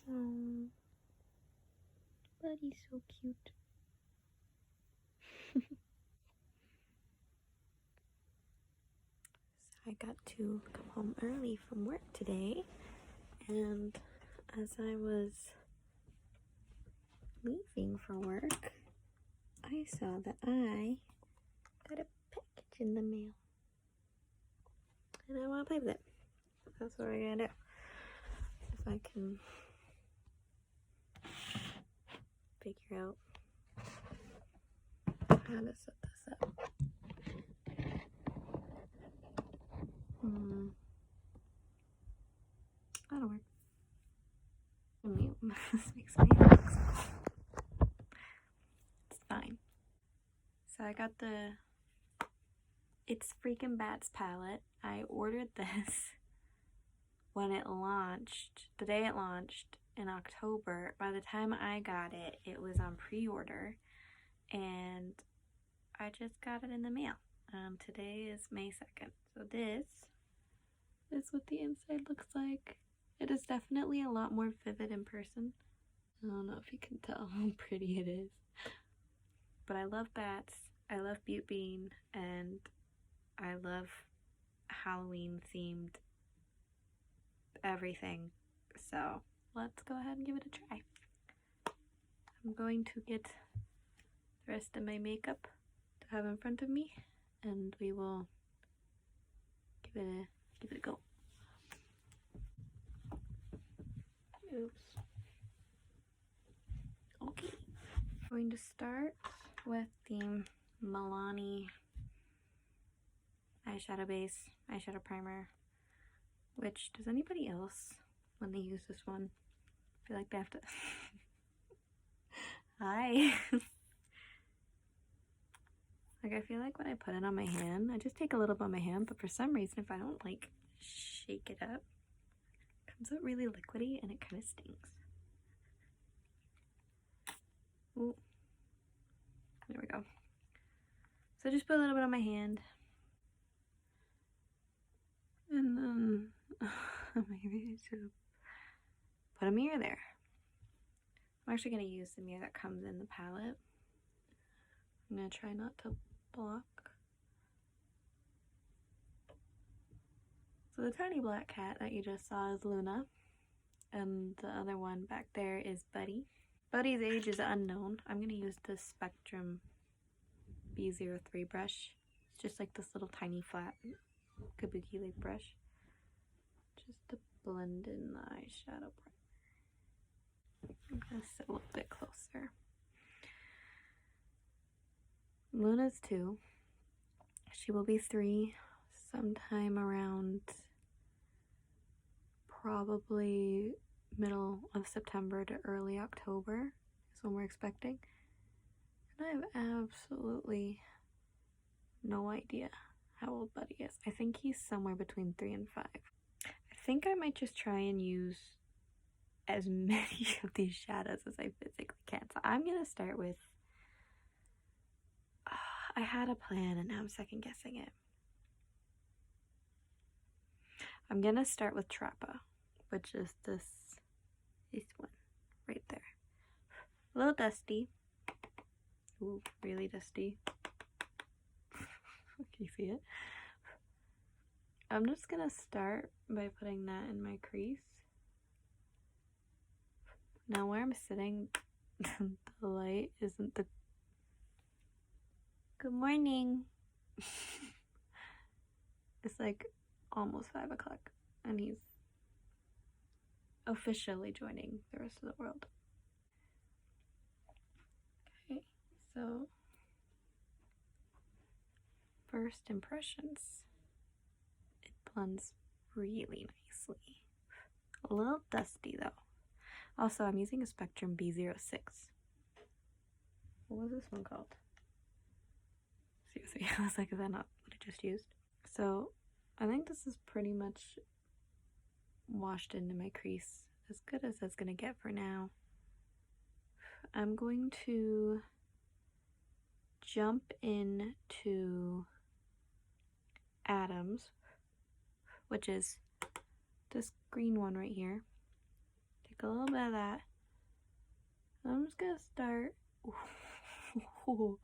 Oh, Buddy's so cute. So I got to come home early from work today, and as I was leaving for work, I saw that I got a package in the mail, and I want to play with it. That's what we're gonna do. If I can figure out how to set this up. That'll work. Mute. This makes me It's fine. So I got the It's Freakin Bats palette. I ordered this when it launched, the day it launched in October. By the time I got it, it was on pre-order, and I just got it in the mail. Today is May 2nd. So this is what the inside looks like. It is definitely a lot more vivid in person. I don't know if you can tell how pretty it is. But I love bats, I love Butte Bean, and I love Halloween themed everything. So let's go ahead and give it a try. I'm going to get the rest of my makeup to have in front of me, and we will give it a go. Oops. Okay. I'm going to start with the Milani eyeshadow base, eyeshadow primer, which, does anybody else, when they use this one, feel like they have to... Hi! Like, I feel like when I put it on my hand, I just take a little bit on my hand, but for some reason, if I don't, like, shake it up, it comes out really liquidy and it kind of stings. Ooh. There we go. So just put a little bit on my hand. And then maybe to put a mirror there. I'm actually going to use the mirror that comes in the palette. I'm going to try not to block. So the tiny black cat that you just saw is Luna, and the other one back there is Buddy. Buddy's age is unknown. I'm going to use this Spectrum B03 brush. It's just like this little tiny flat kabuki like brush, just to blend in the eyeshadow primer. I'm going to sit a little bit closer. Luna's 2. She will be 3 sometime around probably middle of September to early October is when we're expecting. And I have absolutely no idea how old Buddy is. I think he's somewhere between 3 and 5. I think I might just try and use as many of these shadows as I physically can. So I'm going to start with... I had a plan and now I'm second guessing it. I'm going to start with Trappa, which is this one right there. A little dusty. Ooh, really dusty. Can you see it? I'm just gonna start by putting that in my crease. Now where I'm sitting, the light isn't the... Good morning! It's like almost 5 o'clock and he's officially joining the rest of the world. Okay, so first impressions. It blends really nicely. A little dusty though. Also, I'm using a Spectrum B06. What was this one called? Seriously, I was like, is that not what I just used? So, I think this is pretty much washed into my crease. As good as that's gonna get for now. I'm going to jump into Adams, which is this green one right here. Take a little bit of that. I'm just gonna start. Oh,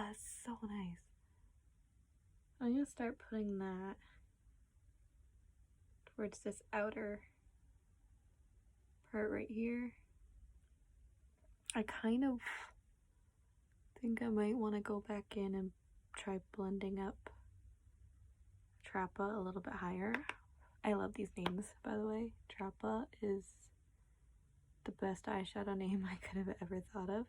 it's so nice. I'm gonna start putting that towards this outer part right here. I kind of think I might want to go back in and try blending up Trappa a little bit higher. I love these names, by the way. Trappa is the best eyeshadow name I could have ever thought of.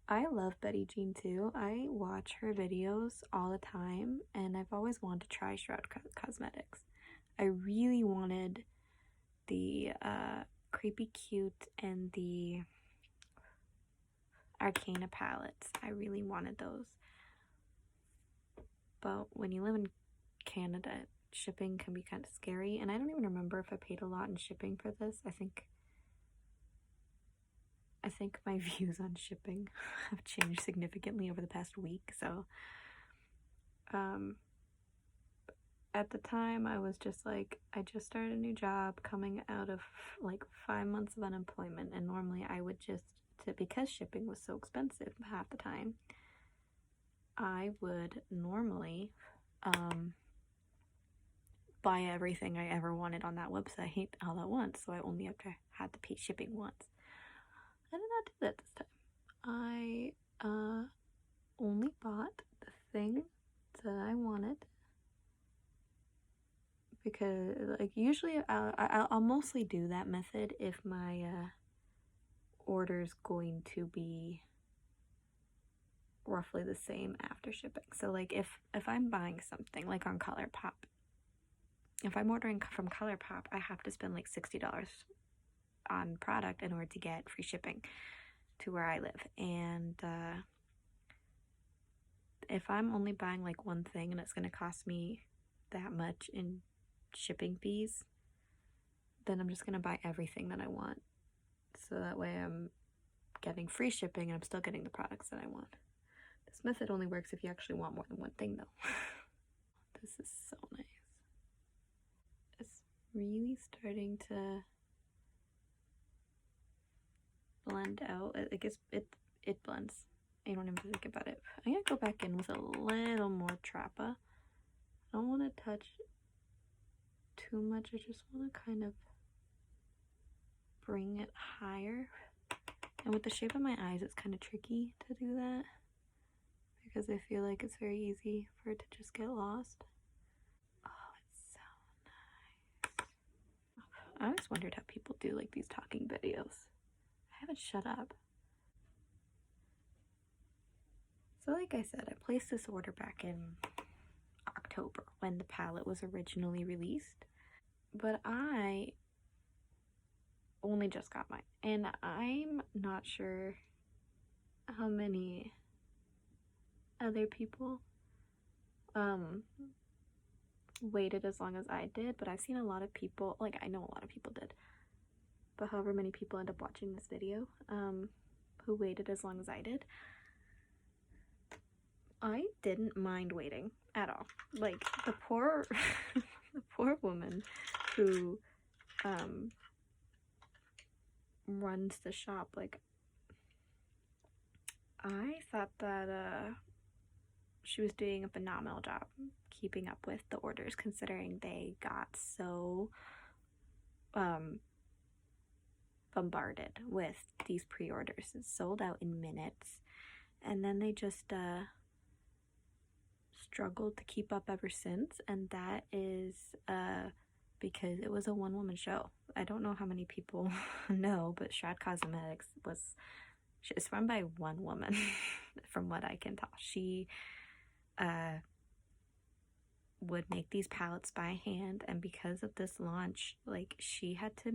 I love Betty Jean too. I watch her videos all the time, and I've always wanted to try Shroud Cosmetics. I really wanted the Creepy Cute and the Arcana palettes. I really wanted those. But when you live in Canada, shipping can be kind of scary, and I don't even remember if I paid a lot in shipping for this. I think my views on shipping have changed significantly over the past week. So at the time I was just like, I just started a new job coming out of like 5 months of unemployment, and normally I would just, because shipping was so expensive half the time, I would normally buy everything I ever wanted on that website all at once, so I only had to pay shipping once. I did not do that this time. I only bought the thing that I wanted, because like usually I'll mostly do that method if my order's going to be roughly the same after shipping. So like if I'm buying something like on ColourPop, if I'm ordering from ColourPop, I have to spend like $60 on product in order to get free shipping to where I live. And if I'm only buying like one thing and it's going to cost me that much in shipping fees, then I'm just going to buy everything that I want. So that way I'm getting free shipping and I'm still getting the products that I want. This method only works if you actually want more than one thing though. This is so nice. It's really starting to blend out. I guess it blends. I don't even think about it. I'm gonna go back in with a little more Trappa. I don't want to touch too much. I just want to kind of bring it higher. And with the shape of my eyes, it's kind of tricky to do that, because I feel like it's very easy for it to just get lost. Oh, it's so nice. I always wondered how people do like these talking videos. I haven't shut up. So like I said, I placed this order back in October when the palette was originally released, but I only just got mine, and I'm not sure how many other people waited as long as I did, but I've seen a lot of people, like I know a lot of people did, but however many people end up watching this video who waited as long as I did, I didn't mind waiting at all. Like the poor the poor woman who runs the shop, like I thought that she was doing a phenomenal job keeping up with the orders, considering they got so bombarded with these pre-orders. It sold out in minutes, and then they just struggled to keep up ever since, and that is because it was a one-woman show. I don't know how many people know, but Shroud Cosmetics is run by one woman from what I can tell. She would make these palettes by hand, and because of this launch, like she had to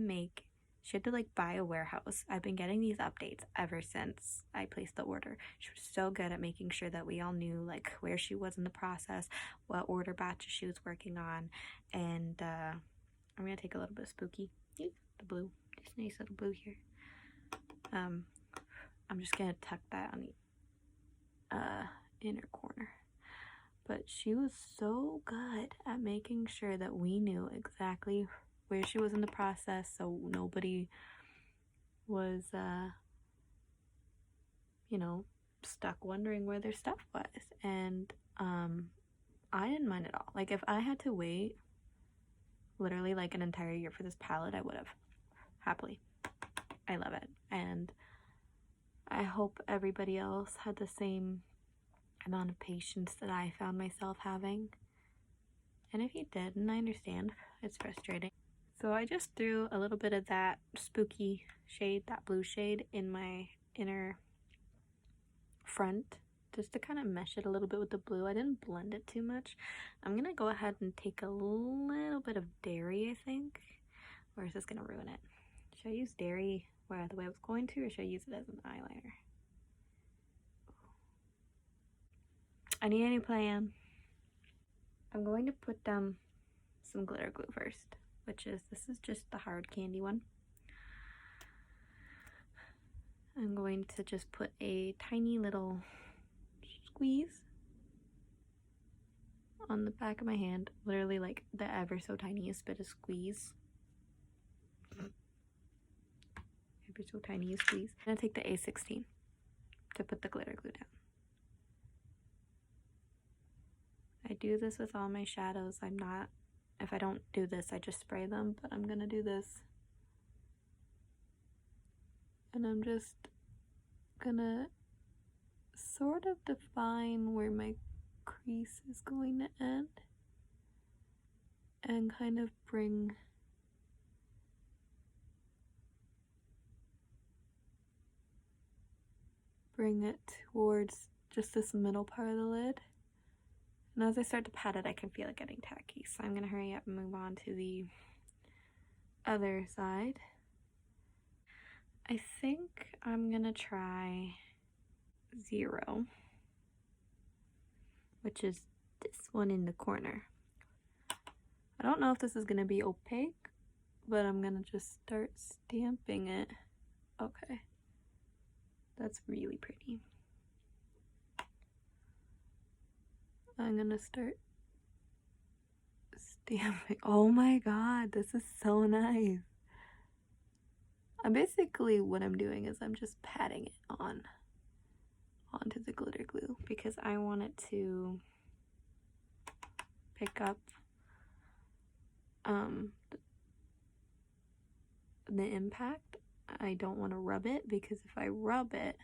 like buy a warehouse. I've been getting these updates ever since I placed the order. She was so good at making sure that we all knew like where she was in the process, what order batches she was working on. And I'm gonna take a little bit of Spooky, the blue, this nice little blue here. I'm just gonna tuck that on the inner corner. But she was so good at making sure that we knew exactly where she was in the process, so nobody was, you know, stuck wondering where their stuff was. And I didn't mind at all. Like, if I had to wait literally like an entire year for this palette, I would have, happily. I love it, and I hope everybody else had the same amount of patience that I found myself having. And if you didn't, I understand. It's frustrating. So I just threw a little bit of that spooky shade, that blue shade, in my inner front, just to kind of mesh it a little bit with the blue. I didn't blend it too much. I'm gonna go ahead and take a little bit of dairy, I think. Or is this gonna ruin it? Should I use dairy the way I was going to, or should I use it as an eyeliner? I need a new plan. I'm going to put down some glitter glue first, this is just the hard candy one. I'm going to just put a tiny little squeeze on the back of my hand, literally like the ever so tiniest bit of squeeze. Ever so tiniest squeeze. I'm gonna take the A16 to put the glitter glue down. I do this with all my shadows. If I don't do this, I just spray them, but I'm gonna do this. And I'm just gonna sort of define where my crease is going to end and kind of bring it towards just this middle part of the lid. And as I start to pat it, I can feel it getting tacky. So I'm gonna hurry up and move on to the other side. I think I'm gonna try 0, which is this one in the corner. I don't know if this is gonna be opaque, but I'm gonna just start stamping it. Okay, that's really pretty. I'm gonna start stamping. Oh my god, this is so nice. Basically what I'm doing is I'm just patting it onto the glitter glue because I want it to pick up the impact. I don't want to rub it because if I rub it,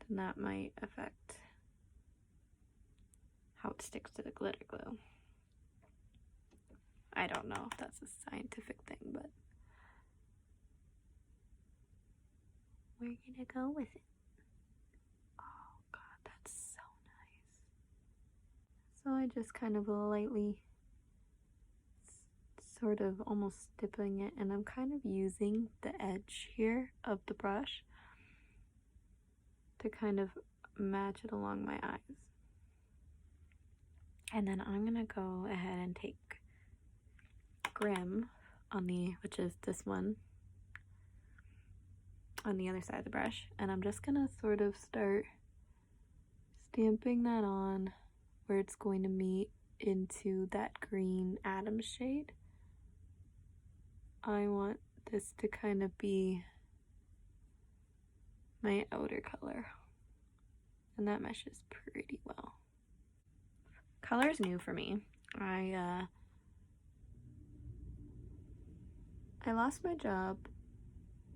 then that might affect how it sticks to the glitter glue. I don't know if that's a scientific thing, but we're gonna go with it. Oh god, that's so nice. So I just kind of lightly sort of almost dipping it, and I'm kind of using the edge here of the brush to kind of match it along my eyes. And then I'm gonna go ahead and take Grim which is this one, on the other side of the brush, and I'm just gonna sort of start stamping that on where it's going to meet into that green Adams shade. I want this to kind of be my outer color, and that meshes pretty well. Color is new for me. I lost my job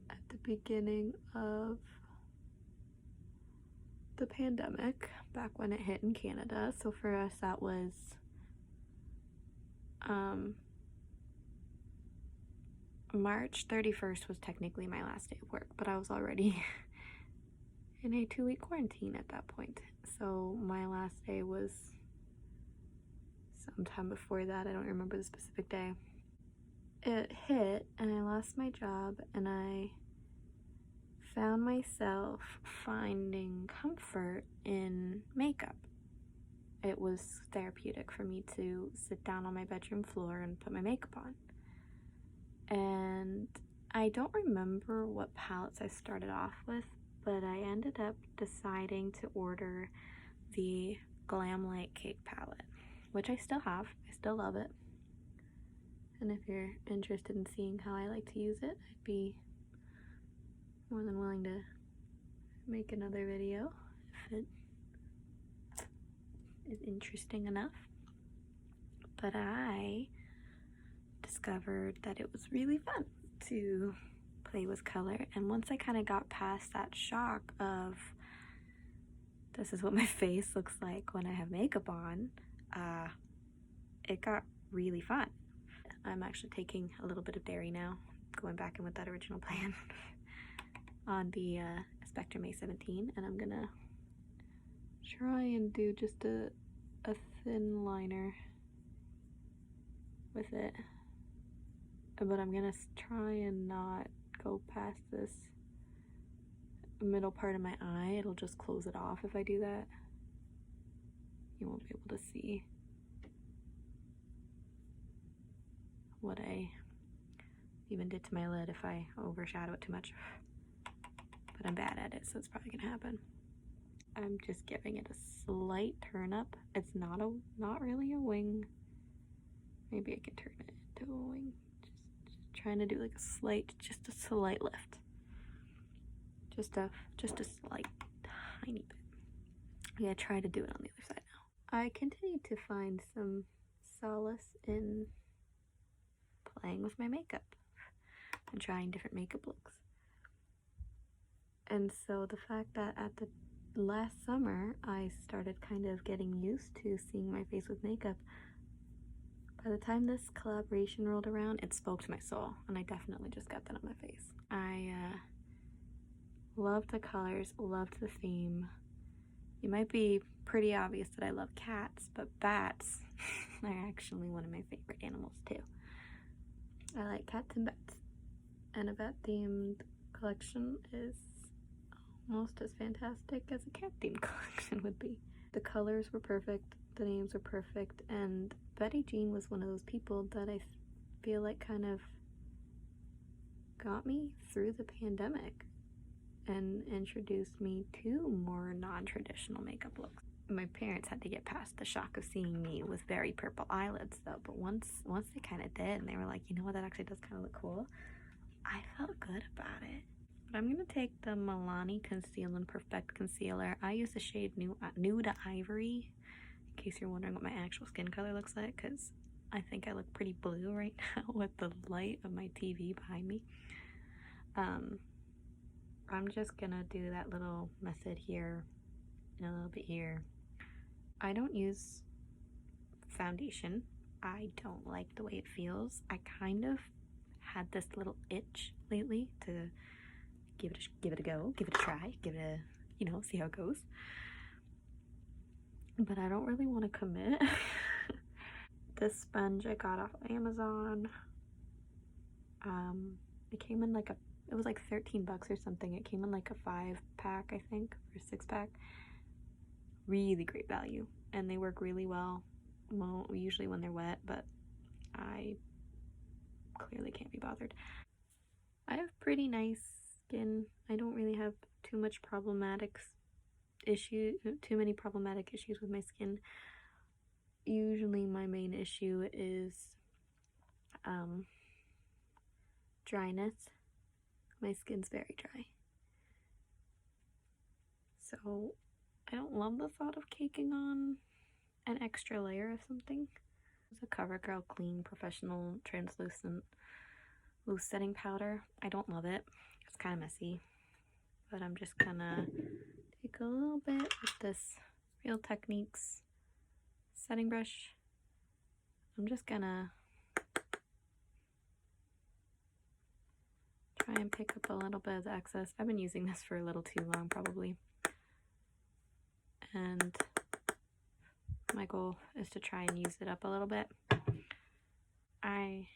at the beginning of the pandemic, back when it hit in Canada. So for us, that was March 31st was technically my last day of work, but I was already in a 2-week quarantine at that point. So my last day was sometime before that. I don't remember the specific day. It hit and I lost my job, and I found myself finding comfort in makeup. It was therapeutic for me to sit down on my bedroom floor and put my makeup on. And I don't remember what palettes I started off with, but I ended up deciding to order the Glam Light Cake palette, which I still have. I still love it. And if you're interested in seeing how I like to use it, I'd be more than willing to make another video if it is interesting enough. But I discovered that it was really fun to play with color, and once I kind of got past that shock of this is what my face looks like when I have makeup on, it got really fun. I'm actually taking a little bit of dairy now, going back in with that original plan on the Spectrum A17, and I'm gonna try and do just a thin liner with it, but I'm gonna try and not go past this middle part of my eye. It'll just close it off if I do that. You won't be able to see what I even did to my lid if I overshadow it too much, but I'm bad at it, so it's probably gonna happen. I'm just giving it a slight turn up. It's not really a wing. Maybe I can turn it into a wing. Just trying to do like a slight lift. Just a slight tiny bit. I'm gonna try to do it on the other side now. I continue to find some solace in playing with my makeup and trying different makeup looks. And so the fact that at the last summer I started kind of getting used to seeing my face with makeup, by the time this collaboration rolled around, it spoke to my soul, and I definitely just got that on my face. I loved the colors, loved the theme. It might be pretty obvious that I love cats, but bats are actually one of my favorite animals too. I like cats and bats, and a bat-themed collection is almost as fantastic as a cat-themed collection would be. The colors were perfect, the names were perfect, and Betty Jean was one of those people that I feel like kind of got me through the pandemic and introduced me to more non-traditional makeup looks. My parents had to get past the shock of seeing me with very purple eyelids though, but once they kind of did and they were like, you know what, that actually does kind of look cool, I felt good about it. But I'm going to take the Milani Conceal and Perfect Concealer. I use the shade Nude Ivory, in case you're wondering what my actual skin color looks like, because I think I look pretty blue right now with the light of my TV behind me. I'm just gonna do that little method here and a little bit here. I don't use foundation. I don't like the way it feels. I kind of had this little itch lately to give it a go, give it a try, give it a, you know, see how it goes. But I don't really want to commit. This sponge I got off Amazon. It came in like it was like 13 bucks or something. It came in like a 5-pack, I think, or 6-pack. Really great value, and they work really well. Well, usually when they're wet, but I clearly can't be bothered. I have pretty nice skin. I don't really have too many problematic issues with my skin. Usually my main issue is dryness. My skin's very dry, so I don't love the thought of caking on an extra layer of something. It's a CoverGirl Clean Professional Translucent Loose Setting Powder. I don't love it. It's kind of messy, but I'm just gonna take a little bit with this Real Techniques setting brush. I'm just gonna try and pick up a little bit of the excess. I've been using this for a little too long probably, and my goal is to try and use it up a little bit. I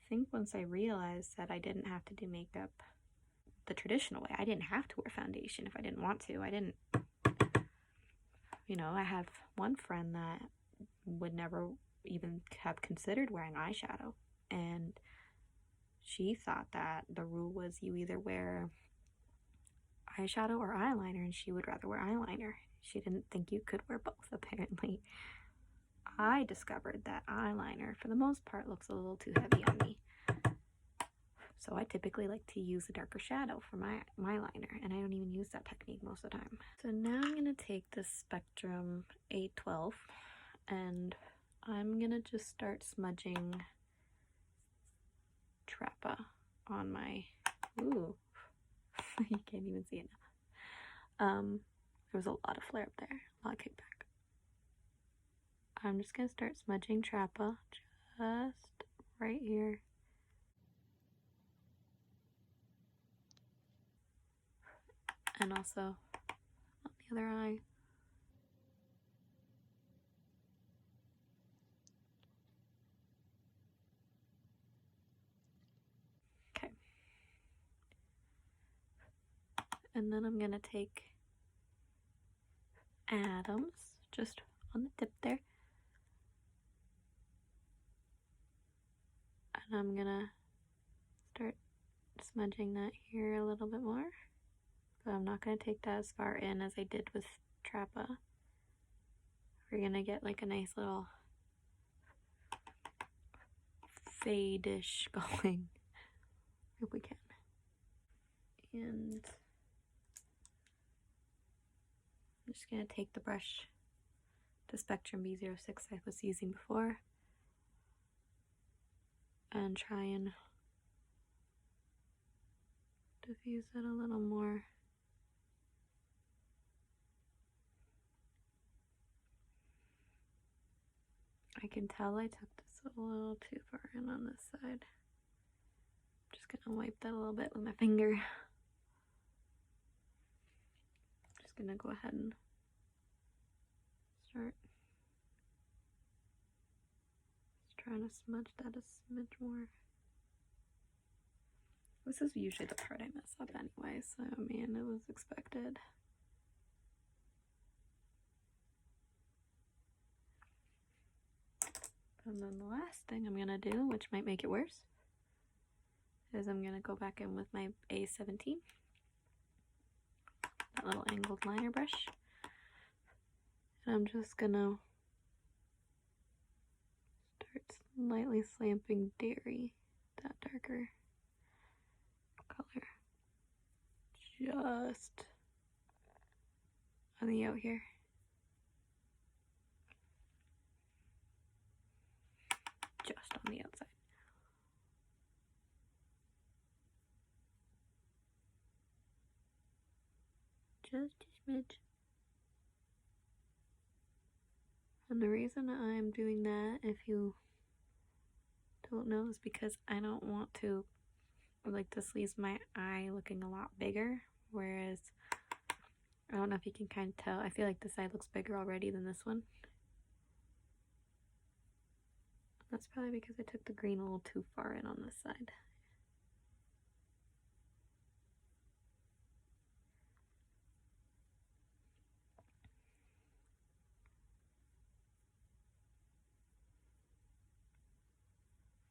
think once I realized that I didn't have to do makeup the traditional way, I didn't have to wear foundation if I didn't want to. I didn't, you know, I have one friend that would never even have considered wearing eyeshadow, and she thought that the rule was you either wear eyeshadow or eyeliner, and she would rather wear eyeliner. She didn't think you could wear both, apparently. I discovered that eyeliner, for the most part, looks a little too heavy on me. So I typically like to use a darker shadow for my liner, and I don't even use that technique most of the time. So now I'm going to take this Spectrum 812, and I'm going to just start smudging Trappa on my, ooh, you can't even see it now. There was a lot of flare up there, a lot of kickback. I'm just going to start smudging Trappa just right here. And also on the other eye. Okay. And then I'm going to take Adams just on the tip there. And I'm going to start smudging that here a little bit more. But I'm not going to take that as far in as I did with Trappa. We're going to get like a nice little fade-ish going, if we can. And I'm just going to take the brush, the Spectrum B06 I was using before, and try and diffuse it a little more. I can tell I took this a little too far in on this side. I'm just gonna wipe that a little bit with my finger. Just gonna go ahead and start trying to smudge that a smidge more. This is usually the part I mess up anyway, so I mean, it was expected. And then the last thing I'm gonna do, which might make it worse, is I'm gonna go back in with my A17, that little angled liner brush, and I'm just gonna start slightly slamping Dairy, that darker color, just on the out here. Just on the outside. Just a smidge. And the reason I'm doing that, if you don't know, is because I don't want to, like, this leaves my eye looking a lot bigger, whereas, I don't know if you can kind of tell, I feel like this eye looks bigger already than this one. That's probably because I took the green a little too far in on this side.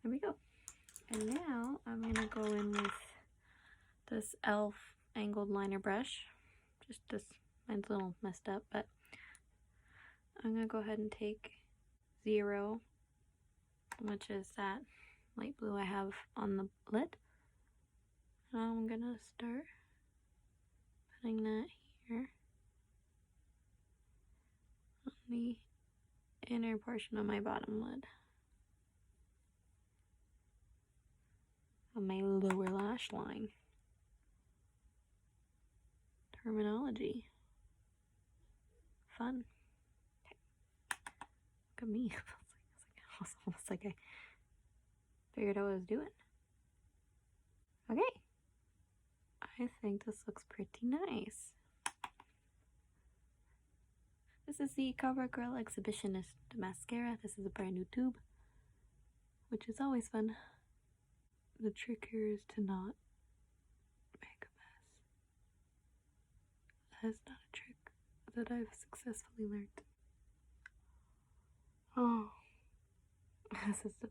There we go. And now I'm gonna go in with this e.l.f. angled liner brush. Just this, mine's a little messed up, but I'm gonna go ahead and take 0, which is that light blue I have on the lid. I'm gonna start putting that here on the inner portion of my bottom lid, on my lower lash line. Terminology. Fun. Okay. Look at me. It's almost like I figured out what I was doing. Okay. I think this looks pretty nice. This is the CoverGirl Exhibitionist Mascara. This is a brand new tube, which is always fun. The trick here is to not make a mess. That is not a trick that I've successfully learned. Oh, this is the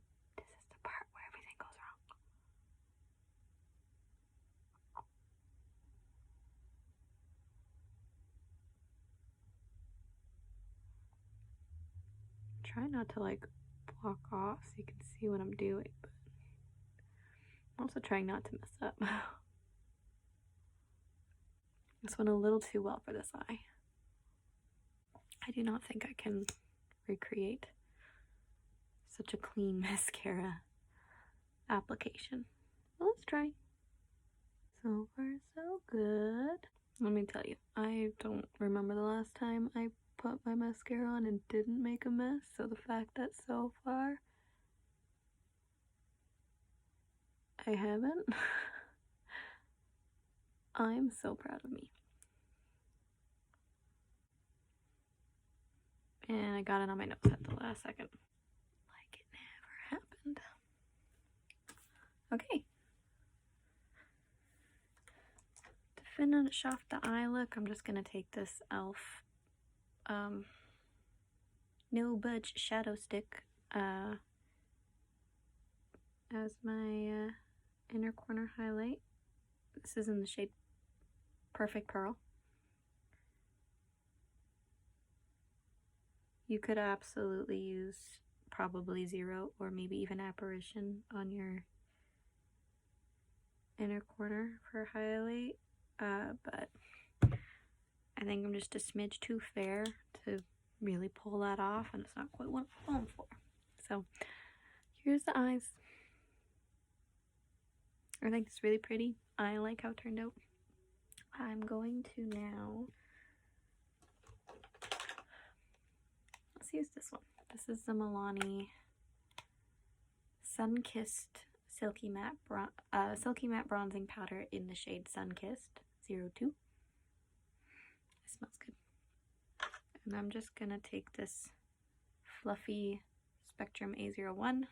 part where everything goes wrong. try not to like block off so you can see what I'm doing, but I'm also trying not to mess up. This went a little too well for this eye. I do not think I can recreate such a clean mascara application. Well, let's try. So far, so good. Let me tell you, I don't remember the last time I put my mascara on and didn't make a mess, so the fact that so far I haven't, I'm so proud of me. And I got it on my nose at the last second. Like it never happened. Okay. To finish off the eye look, I'm just gonna take this e.l.f. No Budge Shadow Stick as my inner corner highlight. This is in the shade Perfect Pearl. You could absolutely use probably Zero or maybe even Apparition on your inner corner for highlight, but I think I'm just a smidge too fair to really pull that off, and it's not quite what I'm going for. So here's the eyes. I think it's really pretty. I like how it turned out. I'm going to now, let's use this one. This is the Milani Sun-Kissed Silky Matte Bronzing Powder in the shade Sun-Kissed 02. It smells good. And I'm just gonna take this fluffy Spectrum A01,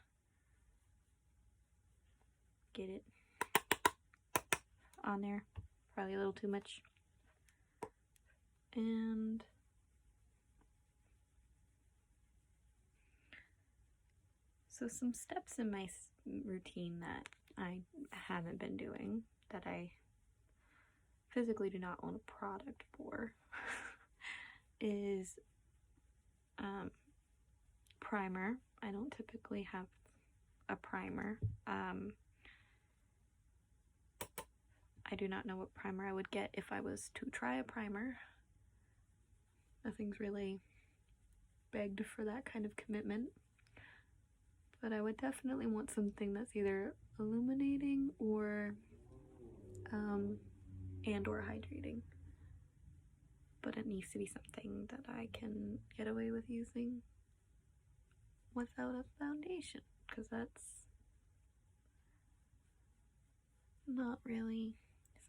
get it on there, probably a little too much, and so some steps in my routine that I haven't been doing, that I physically do not own a product for, is primer. I don't typically have a primer. I do not know what primer I would get if I was to try a primer. Nothing's really begged for that kind of commitment, but I would definitely want something that's either illuminating or and or hydrating. But it needs to be something that I can get away with using without a foundation, because that's not really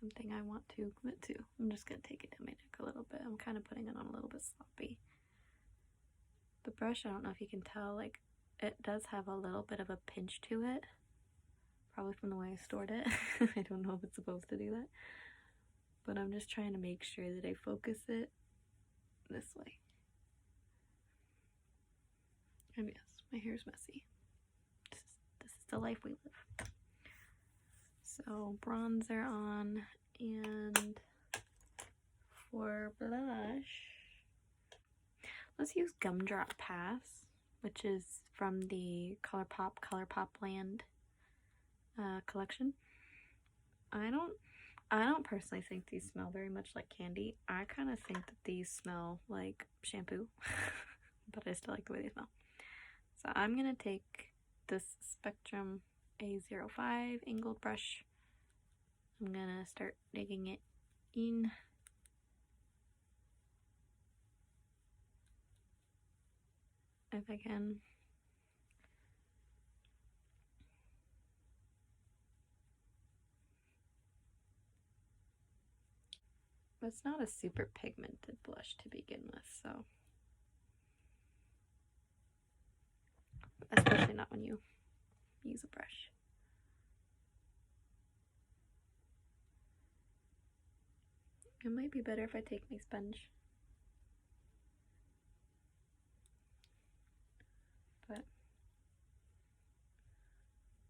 something I want to commit to. I'm just going to take it down my neck a little bit. I'm kind of putting it on a little bit sloppy. The brush, I don't know if you can tell, like, it does have a little bit of a pinch to it. Probably from the way I stored it. I don't know if it's supposed to do that. But I'm just trying to make sure that I focus it this way. And yes, my hair's messy. This is the life we live. So bronzer on, and for blush, let's use Gumdrop Pass, which is from the ColourPop Land collection. I don't personally think these smell very much like candy. I kind of think that these smell like shampoo, but I still like the way they smell. So I'm gonna take this Spectrum A05 angled brush. I'm gonna start digging it in. If I can. It's not a super pigmented blush to begin with, so especially not when you use a brush. It might be better if I take my sponge, but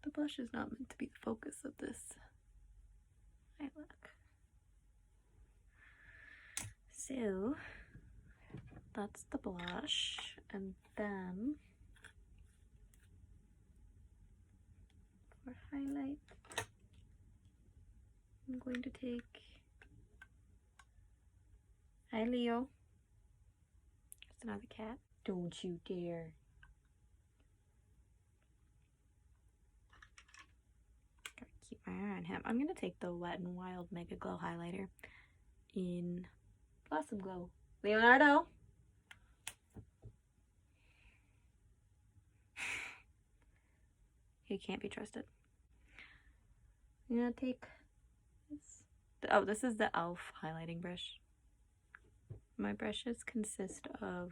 the blush is not meant to be the focus of this eye look. So that's the blush, and then highlight. I'm going to take, hi Leo, just another cat. Don't you dare. Gotta keep my eye on him. I'm gonna take the Wet n Wild Mega Glow highlighter in Blossom Glow. Leonardo! He can't be trusted. I'm gonna take this. Oh, this is the e.l.f. highlighting brush. My brushes consist of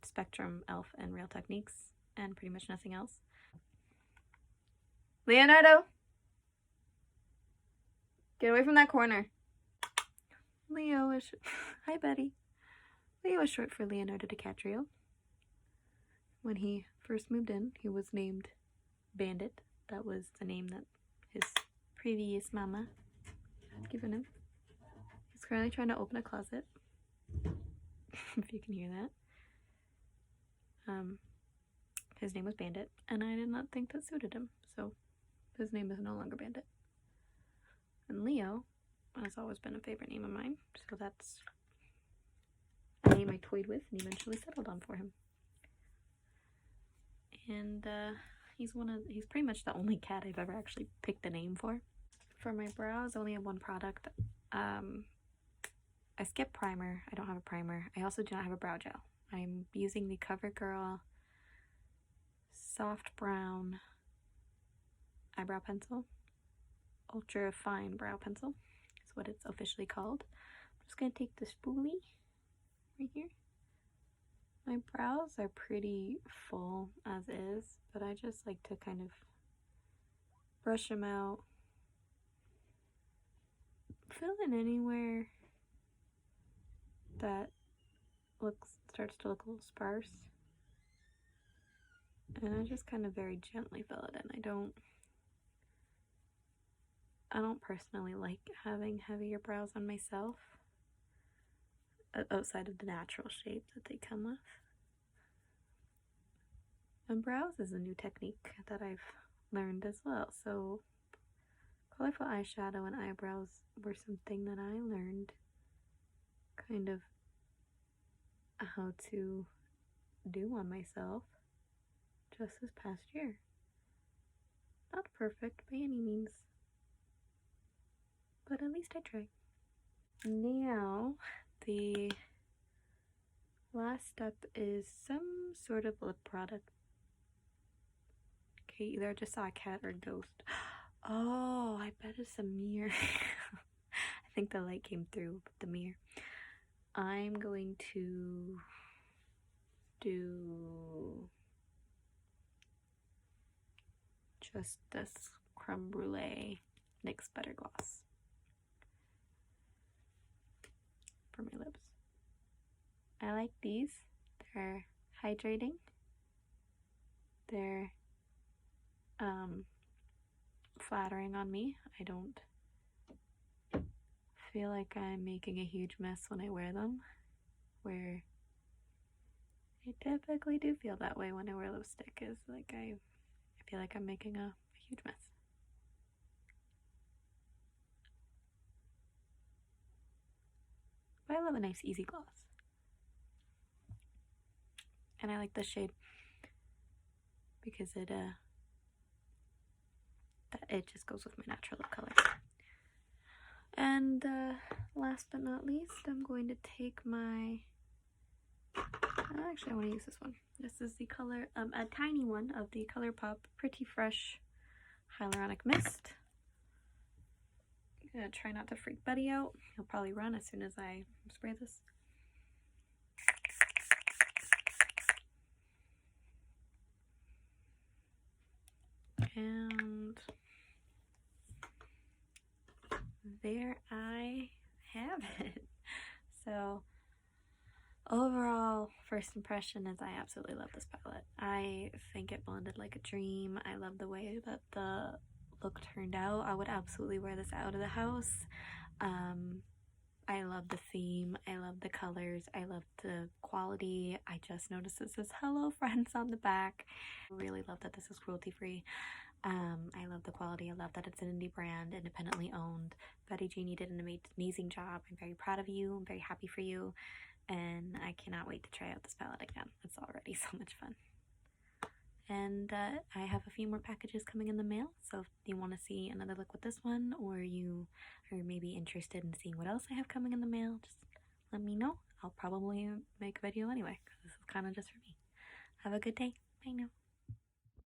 Spectrum, e.l.f., and Real Techniques, and pretty much nothing else. Leonardo! Get away from that corner. Leo is... Hi, buddy. Leo is short for Leonardo DiCaprio. When he first moved in, he was named Bandit. That was the name that his previous mama had given him. He's currently trying to open a closet. If you can hear that. His name was Bandit, and I did not think that suited him, so his name is no longer Bandit. And Leo has always been a favorite name of mine, so that's a name I toyed with and eventually settled on for him. And he's pretty much the only cat I've ever actually picked a name for. For my brows, I only have one product. I skipped primer. I don't have a primer. I also do not have a brow gel. I'm using the CoverGirl Soft Brown Eyebrow Pencil. Ultra Fine Brow Pencil is what it's officially called. I'm just going to take the spoolie right here. My brows are pretty full as is, but I just like to kind of brush them out. Fill in anywhere that starts to look a little sparse. And I just kind of very gently fill it in. I don't personally like having heavier brows on myself, outside of the natural shape that they come with. And brows is a new technique that I've learned as well. So colorful eyeshadow and eyebrows were something that I learned kind of how to do on myself just this past year. Not perfect by any means, but at least I tried. Now, the last step is some sort of lip product. Okay, either I just saw a cat or a ghost. Oh, I bet it's a mirror. I think the light came through with the mirror. I'm going to do just this Creme Brulee NYX Butter Gloss for my lips. I like these. They're hydrating. They're flattering on me. I don't feel like I'm making a huge mess when I wear them, where I typically do feel that way when I wear lipstick, is like I feel like I'm making a huge mess. But I love a nice easy gloss. And I like this shade because it just goes with my natural lip color. And last but not least, I'm going to take my, actually I want to use this one. This is the color, a tiny one of the ColourPop Pretty Fresh Hyaluronic Mist. I'm gonna try not to freak Buddy out. He'll probably run as soon as I spray this. And there I have it. So overall, first impression is I absolutely love this palette. I think it blended like a dream. I love the way that the look turned out. I would absolutely wear this out of the house. I love the theme. I love the colors. I love the quality. I just noticed it says "Hello Friends" on the back. I really love that this is cruelty free. I love the quality. I love that it's an indie brand, independently owned. Betty Jean, you did an amazing job. I'm very proud of you. I'm very happy for you. And I cannot wait to try out this palette again. It's already so much fun. And I have a few more packages coming in the mail, so if you want to see another look with this one, or you are maybe interested in seeing what else I have coming in the mail, just let me know. I'll probably make a video anyway, because this is kind of just for me. Have a good day. Bye now.